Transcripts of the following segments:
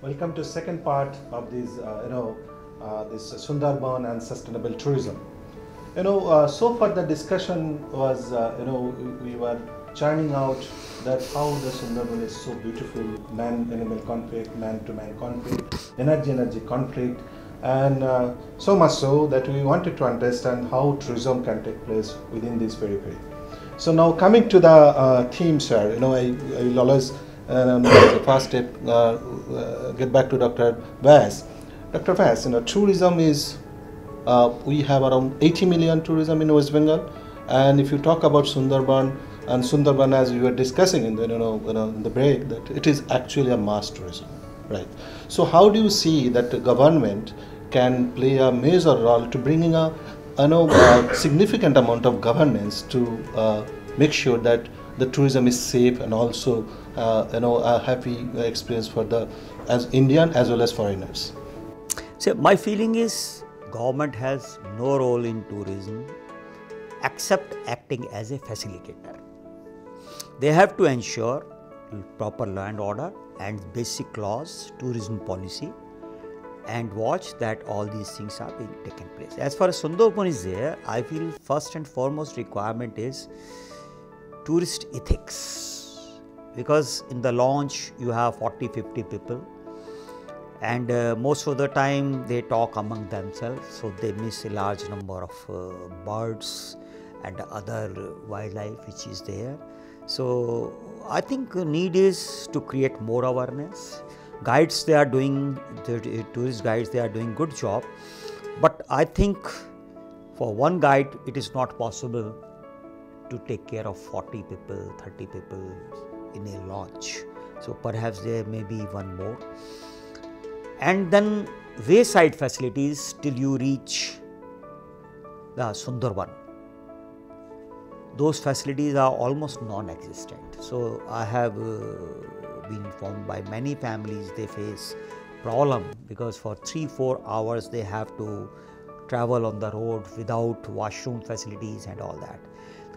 Welcome to second part of this, this Sundarban and sustainable tourism. So far the discussion was, we were churning out that how the Sundarban is so beautiful, man-animal conflict, man-to-man conflict, energy-energy conflict, and so much so that we wanted to understand how tourism can take place within this periphery. So now coming to the theme, sir, I will always the first step, get back to Dr. Vass. Dr. Vass, tourism is, we have around 80 million tourism in West Bengal, and if you talk about Sundarban, and Sundarban as we were discussing in the, in the break, that it is actually a mass tourism, right? So how do you see that the government can play a major role to bringing a significant amount of governance to make sure that the tourism is safe and also a happy experience for the as Indian as well as foreigners? So my feeling is government has no role in tourism except acting as a facilitator. They have to ensure proper law and order and basic laws, tourism policy, and watch that all these things are being taken place. As far as Sundarban is there, I feel first and foremost requirement is tourist ethics, because in the launch you have 40-50 people, and most of the time they talk among themselves, so they miss a large number of birds and other wildlife which is there. So I think the need is to create more awareness. Guides, they are doing, the tourist guides, they are doing good job, but I think for one guide it is not possible to take care of 40 people, 30 people in a launch. So perhaps there may be one more. And then wayside facilities till you reach the Sundarban. Those facilities are almost non-existent. So I have been informed by many families they face problem because for 3-4 hours they have to travel on the road without washroom facilities and all that.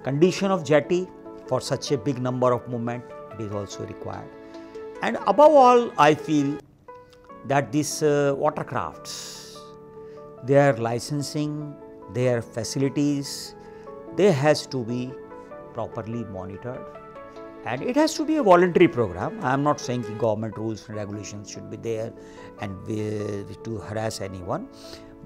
Condition of jetty for such a big number of movement, it is also required. And above all, I feel that these watercrafts, their licensing, their facilities, they has to be properly monitored, and it has to be a voluntary program. I am not saying the government rules and regulations should be there and to harass anyone,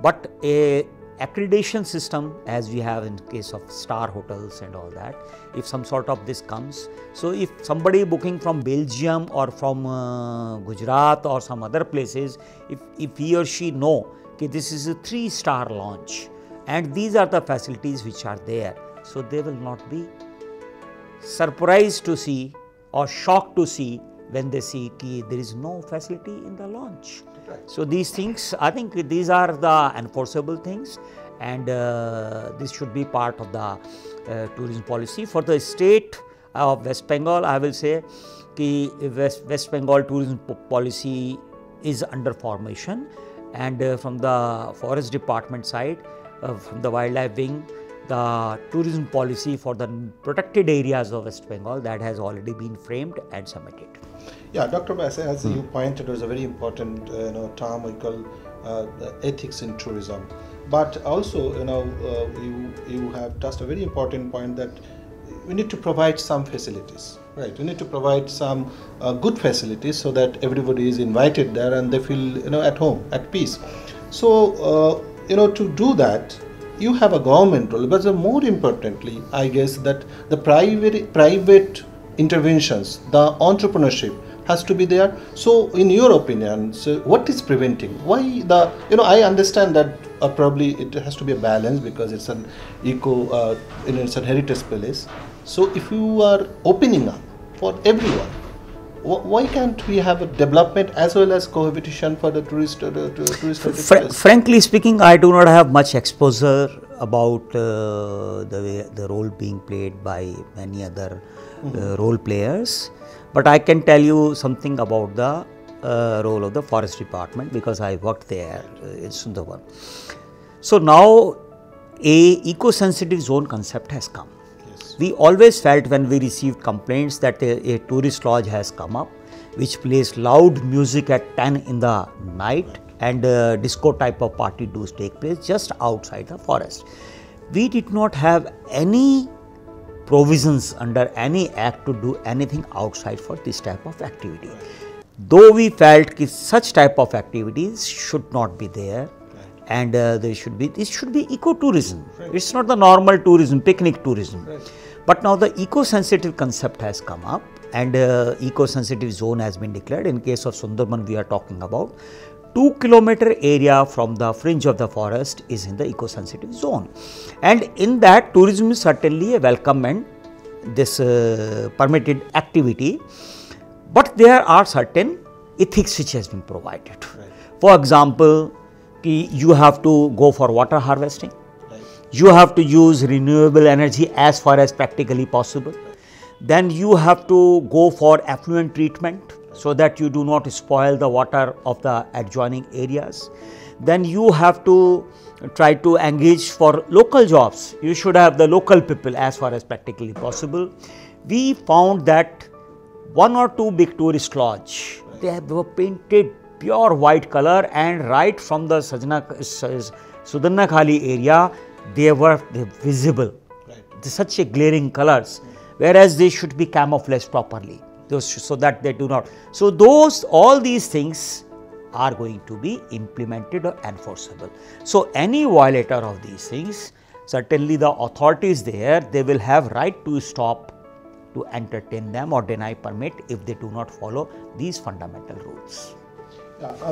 but a accreditation system as we have in case of star hotels and all that, if some sort of this comes, so if somebody booking from Belgium or from Gujarat or some other places, if he or she know that this is a 3-star launch and these are the facilities which are there, so they will not be surprised to see or shocked to see when they see that there is no facility in the launch. So these things, I think these are the enforceable things, and this should be part of the tourism policy. For the state of West Bengal, I will say that West Bengal tourism policy is under formation, and from the forest department side, from the wildlife wing, the tourism policy for the protected areas of West Bengal, that has already been framed and submitted. Yeah, Dr. Vass, as you pointed, it was a very important term we call ethics in tourism. But also, you have touched a very important point that we need to provide some facilities, right? We need to provide some good facilities so that everybody is invited there and they feel at home, at peace. So to do that, you have a government role, but more importantly, I guess that the private interventions, the entrepreneurship has to be there. So in your opinion, so what is preventing? Why the, I understand that probably it has to be a balance because it's an it's a heritage place. So if you are opening up for everyone, why can't we have a development as well as cohabitation for the tourist Frankly speaking, I do not have much exposure about the role being played by many other role players, but I can tell you something about the role of the forest department because I worked there in Sundarban. So now a eco-sensitive zone concept has come. We always felt when we received complaints that a tourist lodge has come up, which plays loud music at 10 in the night, and disco type of party do take place just outside the forest. We did not have any provisions under any act to do anything outside for this type of activity. Though we felt that such type of activities should not be there, and this should be ecotourism. Right. It's not the normal tourism, picnic tourism. Right. But now the eco-sensitive concept has come up, and eco-sensitive zone has been declared. In case of Sundarban, we are talking about 2-kilometer area from the fringe of the forest is in the eco-sensitive zone, and in that tourism is certainly a welcome and this permitted activity, but there are certain ethics which has been provided. Right. For example, you have to go for water harvesting, right. You have to use renewable energy as far as practically possible, right. Then you have to go for effluent treatment, so that you do not spoil the water of the adjoining areas. Then you have to try to engage for local jobs. You should have the local people as far as practically possible. We found that 1 or 2 big tourist lodge, they were painted pure white color, and right from the Sudarnakhali area, they were visible. Right. Such a glaring colors, whereas they should be camouflaged properly, so that they do not. So all these things are going to be implemented or enforceable. So any violator of these things, certainly the authorities there, they will have right to stop, to entertain them or deny permit if they do not follow these fundamental rules.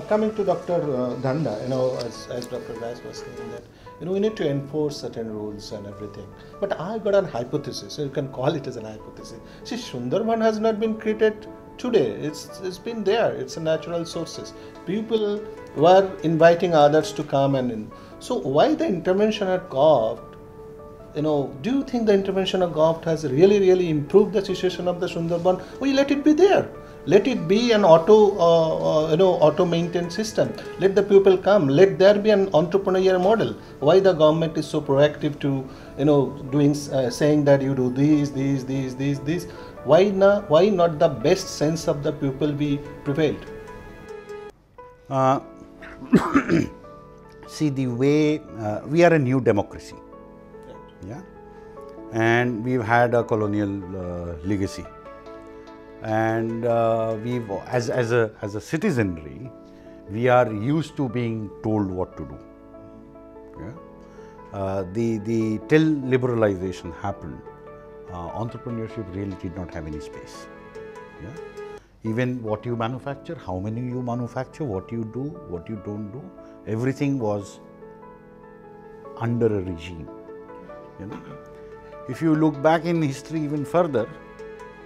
Coming to Dr. Dhanda, as Dr. Vyas was saying that, we need to enforce certain rules and everything. But I got an hypothesis, so you can call it as an hypothesis. See, Sundarban has not been created today. It's been there. It's a natural sources. People were inviting others to come and so why the intervention at govt? Do you think the intervention of govt has really improved the situation of the Sundarban? We let it be there. Let it be an auto maintained system. Let the people come. Let there be an entrepreneurial model. Why the government is so proactive to saying that you do these. Why not the best sense of the people be prevailed? See, the way we are a new democracy, right. Yeah, and we've had a colonial legacy. And we've, as a citizenry, we are used to being told what to do. Yeah? Till liberalization happened, entrepreneurship really did not have any space. Yeah? Even what you manufacture, how many you manufacture, what you do, what you don't do, everything was under a regime. If you look back in history even further,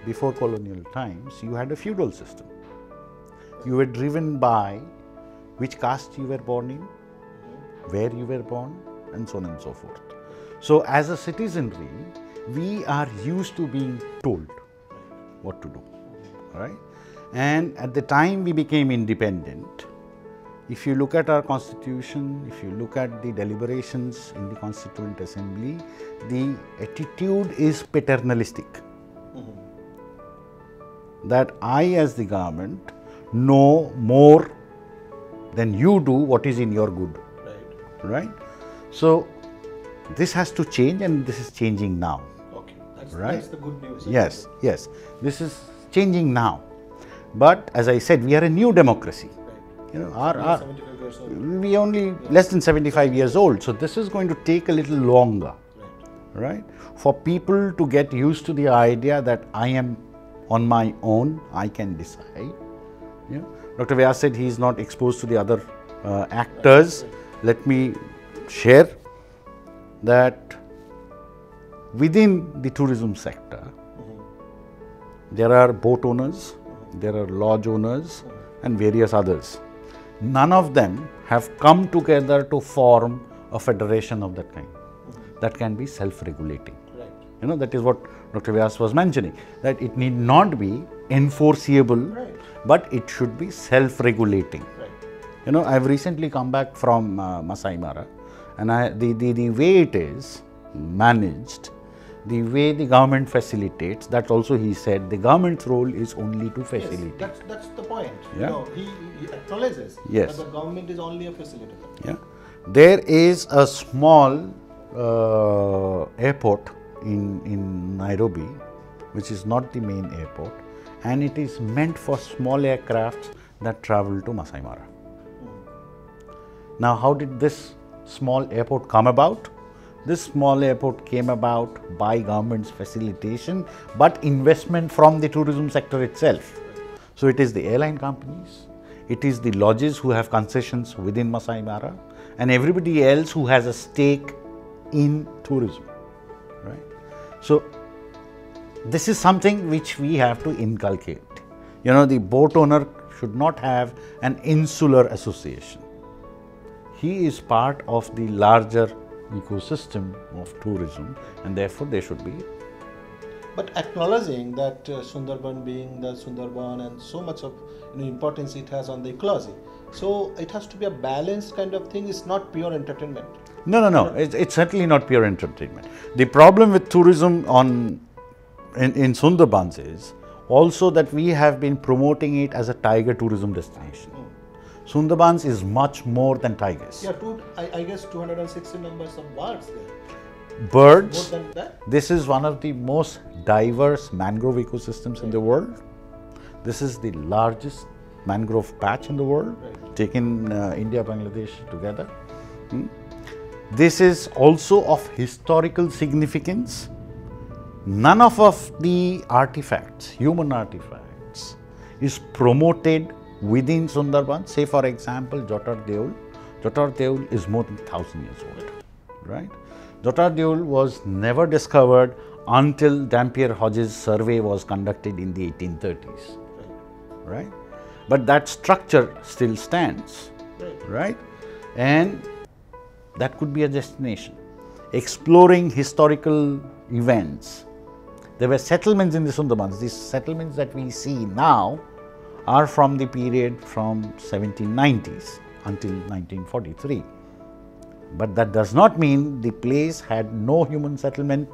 before colonial times, you had a feudal system. You were driven by which caste you were born in, where you were born, and so on and so forth. So, as a citizenry, we are used to being told what to do, right? And at the time we became independent, if you look at our constitution, if you look at the deliberations in the Constituent Assembly, the attitude is paternalistic. That I, as the government, know more than you do what is in your good. Right? So, this has to change, and this is changing now. Okay, that's the good news. Yes, this is changing now. But as I said, we are a new democracy. Right. 75 years old. We are only less than 75 years old. So, this is going to take a little longer. Right? For people to get used to the idea that I am on my own, I can decide. Yeah. Dr. Vyas said he is not exposed to the other actors. Let me share that within the tourism sector, there are boat owners, there are lodge owners, and various others. None of them have come together to form a federation of that kind. That can be self-regulating. Right. That is what Dr. Vyas was mentioning, that it need not be enforceable, right. But it should be self-regulating. Right. I have recently come back from Masai Mara, and the way it is managed, the way the government facilitates, that also he said the government's role is only to facilitate. Yes, that's the point. Yeah. He acknowledges Yes. that the government is only a facilitator. Yeah. There is a small airport in Nairobi, which is not the main airport, and it is meant for small aircrafts that travel to Masai Mara. Now, how did this small airport come about? This small airport came about by government's facilitation, but investment from the tourism sector itself. So, it is the airline companies, it is the lodges who have concessions within Masai Mara, and everybody else who has a stake in tourism, right? So, this is something which we have to inculcate. The boat owner should not have an insular association. He is part of the larger ecosystem of tourism, and therefore there should be. But acknowledging that Sundarban being the Sundarban and so much of importance it has on the ecology, so it has to be a balanced kind of thing. It's not pure entertainment. No. It's certainly not pure entertainment. The problem with tourism in Sundarbans is also that we have been promoting it as a tiger tourism destination. Sundarbans is much more than tigers. Yeah, I guess 260 numbers of birds there. Birds. More than that? This is one of the most diverse mangrove ecosystems in the world. This is the largest mangrove patch in the world, taking India, Bangladesh together. This is also of historical significance. None of the artifacts, human artifacts, is promoted within Sundarban. Say for example, Jotar Deul. Jotar Deul is more than 1,000 years old, right? Jotar Deul was never discovered until Dampier Hodges' survey was conducted in the 1830s, right? But that structure still stands, right? And that could be a destination. Exploring historical events. There were settlements in the Sundarbans. These settlements that we see now are from the period from 1790s until 1943. But that does not mean the place had no human settlement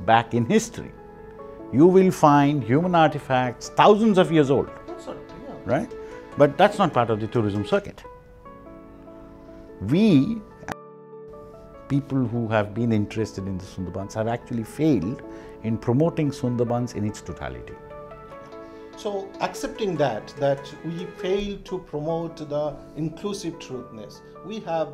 back in history. You will find human artifacts thousands of years old, right? But that's not part of the tourism circuit. We, people who have been interested in the Sundarbans, have actually failed in promoting Sundarbans in its totality. So, accepting that we fail to promote the inclusive truthness, we have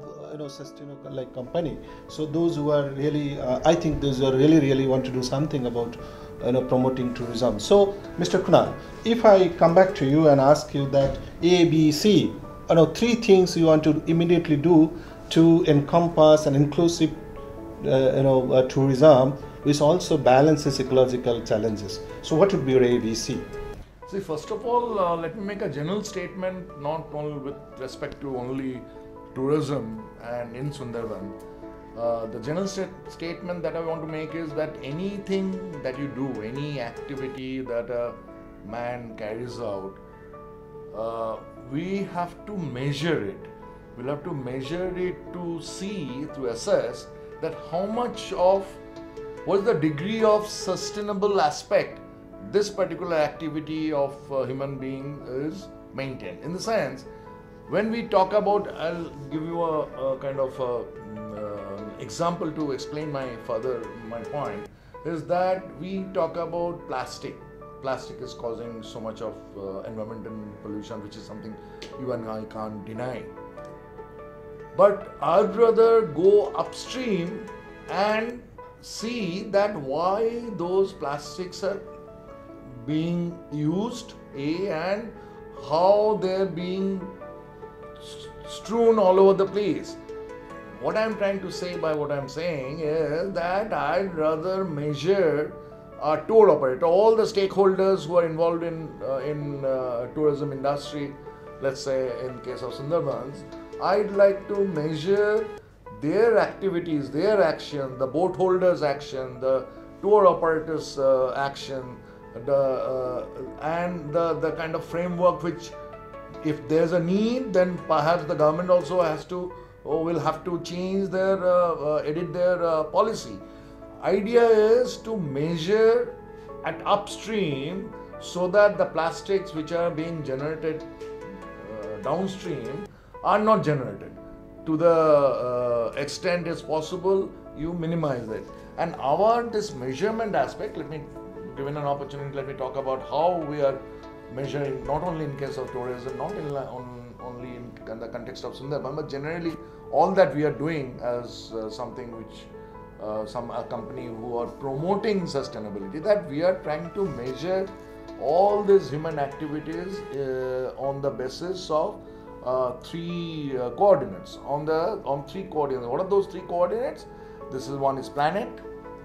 sustainable like company. So those who are really, I think those who are really want to do something about promoting tourism. So, Mr. Kunal, if I come back to you and ask you that A, B, C, three things you want to immediately do to encompass an inclusive, tourism, which also balances ecological challenges. So, what would be your A, B, C? See, first of all, let me make a general statement, not only with respect to only tourism and in Sundarban. The general statement that I want to make is that anything that you do, any activity that a man carries out, we have to measure it. We'll have to measure it to see, to assess that how much of, what is the degree of sustainable aspect this particular activity of human being is maintained. In the sense, when we talk about, I'll give you a kind of example to explain my point, is that we talk about plastic. Plastic is causing so much of environmental pollution, which is something you and I can't deny. But I'd rather go upstream and see that why those plastics are being used, and how they're being strewn all over the place. What I'm trying to say by what I'm saying is that I'd rather measure a tour operator, all the stakeholders who are involved in tourism industry, let's say in case of Sundarbans, I'd like to measure their activities, their action, the boat holders' action, the tour operators' action, and the kind of framework which, if there's a need, then perhaps the government also has to, will have to change their, edit their policy. idea is to measure at upstream so that the plastics which are being generated downstream are not generated. To the extent is possible, you minimize it. And this measurement aspect, given an opportunity, let me talk about how we are measuring, not only in case of tourism, not only in the context of Sundarban, but generally all that we are doing as something which a company who are promoting sustainability, that we are trying to measure all these human activities on the basis of three coordinates. On three coordinates. What are those three coordinates? One is planet,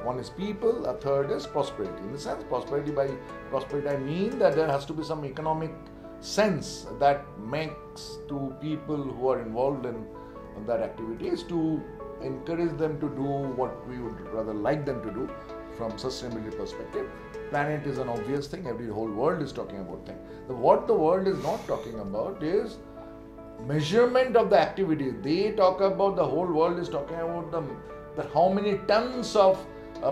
one is people, a third is prosperity. In the sense, by prosperity I mean that there has to be some economic sense that makes to people who are involved in that activities to encourage them to do what we would rather like them to do from sustainability perspective. Planet is an obvious thing, the whole world is talking about things. What the world is not talking about is measurement of the activity. They talk about, the whole world is talking about the how many tons of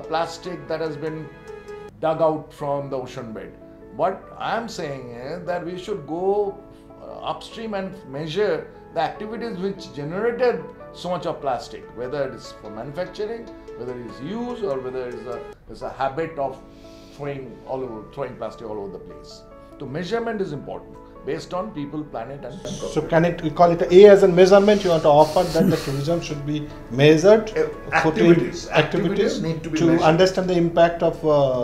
plastic that has been dug out from the ocean bed. What I am saying is that we should go upstream and measure the activities which generated so much of plastic, whether it is for manufacturing, whether it is use, or whether it is a habit of throwing plastic all over the place. So measurement is important based on people, planet, and so can we call it A as a measurement? You want to offer that the tourism should be measured, activities need to be measured. Understand the impact of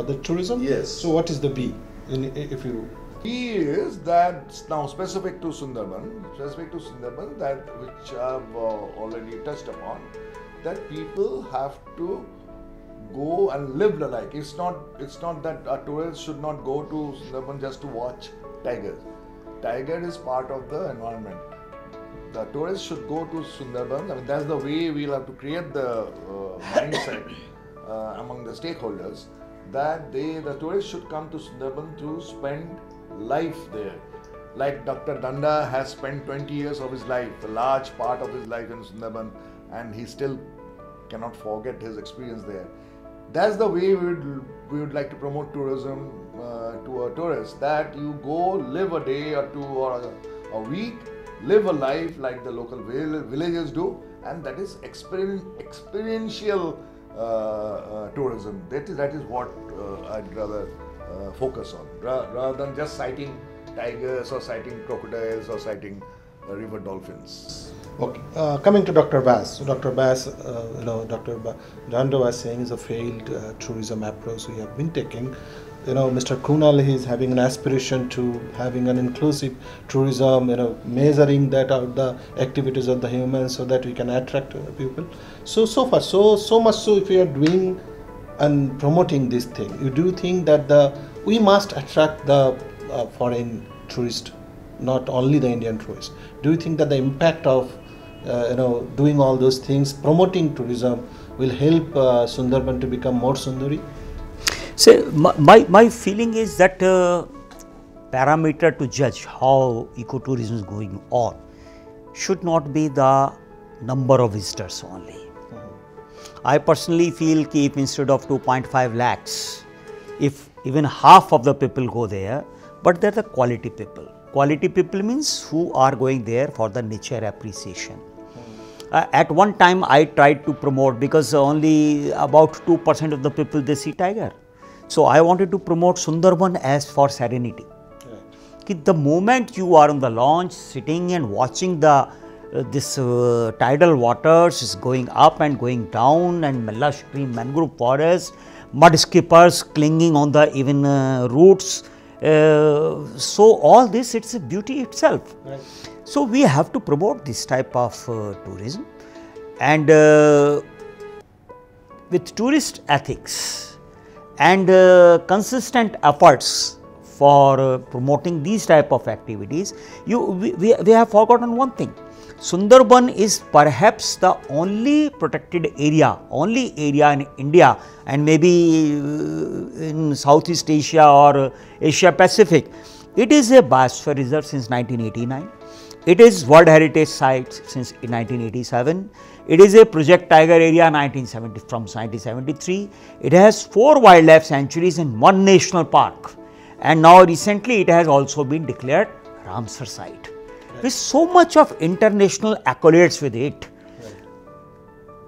the tourism. Yes. So what is the B? If you B is that now specific to Sundarban, that which I have already touched upon, that people have to go and live the life. It's not that a tourist should not go to Sundarban just to watch tigers. Tiger is part of the environment. The tourists should go to Sundarban. I mean, that's the way we'll have to create the mindset among the stakeholders, that the tourists should come to Sundarban to spend life there. Like Dr. Danda has spent 20 years of his life, a large part of his life in Sundarban, and he still cannot forget his experience there. That's the way we would like to promote tourism to a tourist, that you go live a day or two or a week, live a life like the local villagers do, and that is experiential tourism. That is what I'd rather focus on, rather than just sighting tigers or sighting crocodiles or sighting river dolphins. Okay, coming to Dr. Bass. So Dr. Bass, Dr. Danda was saying is a failed tourism approach we have been taking. Mr. Kunal is having an aspiration to having an inclusive tourism, measuring that out the activities of the humans so that we can attract people. So far, so much so, if we are doing and promoting this thing, you do think that we must attract the foreign tourist, not only the Indian tourist. Do you think that the impact of doing all those things, promoting tourism, will help Sundarban to become more Sundari? So my feeling is that parameter to judge how ecotourism is going on should not be the number of visitors only. I personally feel that if instead of 2.5 lakhs, if even half of the people go there, but they are the quality people. Quality people means who are going there for the nature appreciation. At one time I tried to promote, because only about 2% of the people they see tiger. So I wanted to promote Sundarban as for serenity. Right. The moment you are on the launch sitting and watching this tidal waters is going up and going down, and lush green mangrove forest, mud skippers clinging on the even roots. So all this, it's a beauty itself. Right. So we have to promote this type of tourism, and with tourist ethics and consistent efforts for promoting these type of activities, we have forgotten one thing. Sundarban is perhaps the only protected area, in India and maybe in Southeast Asia or Asia Pacific. It is a biosphere reserve since 1989. It is World Heritage Site since 1987. It is a Project Tiger Area from 1973. It has 4 wildlife sanctuaries and 1 national park. And now recently it has also been declared Ramsar site. With so much of international accolades with it,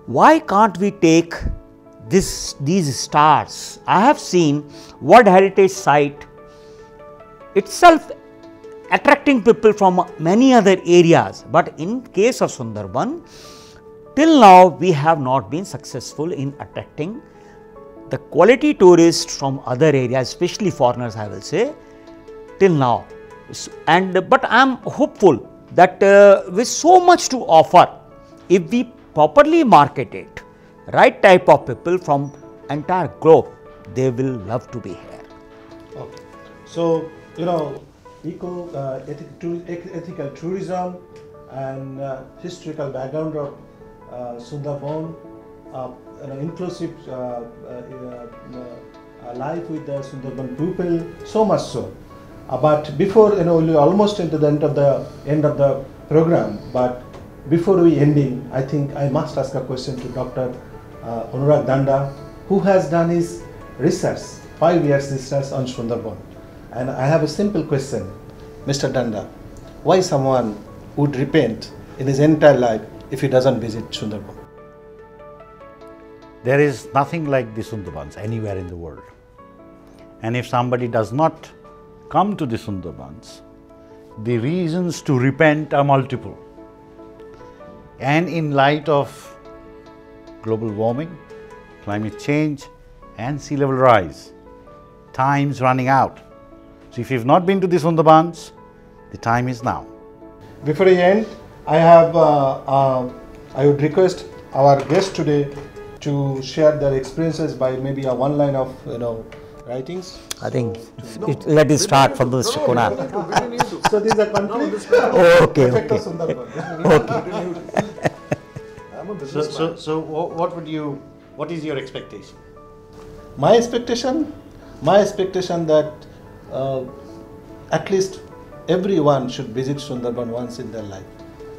why can't we take these stars? I have seen World Heritage Site itself attracting people from many other areas, but in case of Sundarban, till now we have not been successful in attracting the quality tourists from other areas, especially foreigners, I will say, till now. But I am hopeful that with so much to offer, if we properly market it, right type of people from entire globe, they will love to be here. Okay. So, ethical tourism and historical background of Sundarban, inclusive life with the Sundarban people, so much so. But before, we're almost into the end of the program. But before we ending, I think I must ask a question to Dr. Anurag Danda, who has done his research, 5 years research on Sundarban. And I have a simple question, Mr. Danda, why someone would repent in his entire life if he doesn't visit Sundarban? There is nothing like the Sundarbans anywhere in the world. And if somebody does not come to the Sundarbans, the reasons to repent are multiple. And in light of global warming, climate change and sea level rise, time's running out. So if you've not been to the Sundarbans, the time is now. Before I end, I would request our guest today to share their experiences by maybe a one line of writings. I think let it start from Mr. Kunal. So these are conflicts. Okay. So what is your expectation? My expectation that at least everyone should visit Sundarban once in their life,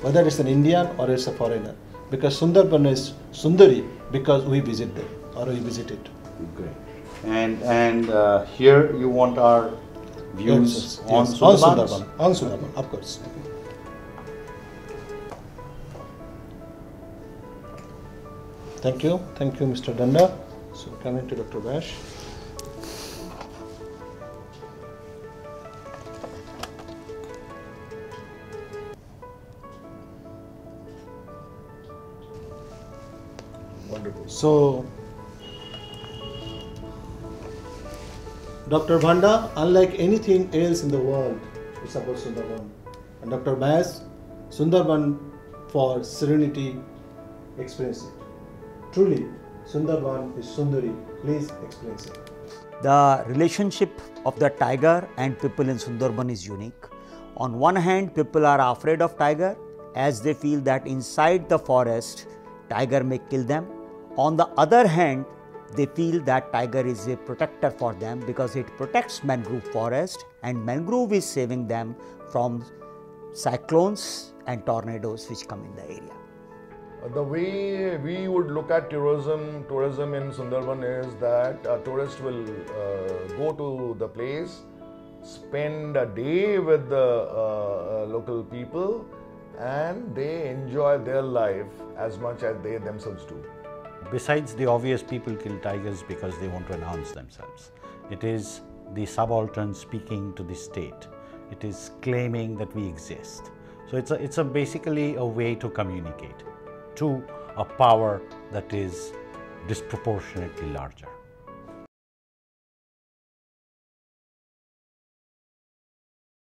whether it's an Indian or it's a foreigner, because Sundarban is Sundari because we visit them or we visit it. Great. And here you want our views on Sundarban? On Sundarban, of course. Thank you, Mr. Danda. So coming to Dr. Bash. Wonderful. So, Dr. Bhanda, unlike anything else in the world, it's about Sundarban. And Dr. Bass, Sundarban for serenity, experience it. Truly, Sundarban is Sundari. Please explain it. The relationship of the tiger and people in Sundarban is unique. On one hand, people are afraid of tiger as they feel that inside the forest, tiger may kill them. On the other hand, they feel that tiger is a protector for them because it protects mangrove forest, and mangrove is saving them from cyclones and tornadoes which come in the area. The way we would look at tourism in Sundarban is that a tourist will go to the place, spend a day with the local people, and they enjoy their life as much as they themselves do. Besides the obvious, people kill tigers because they want to enhance themselves. It is the subaltern speaking to the state. It is claiming that we exist. So it's basically a way to communicate to a power that is disproportionately larger.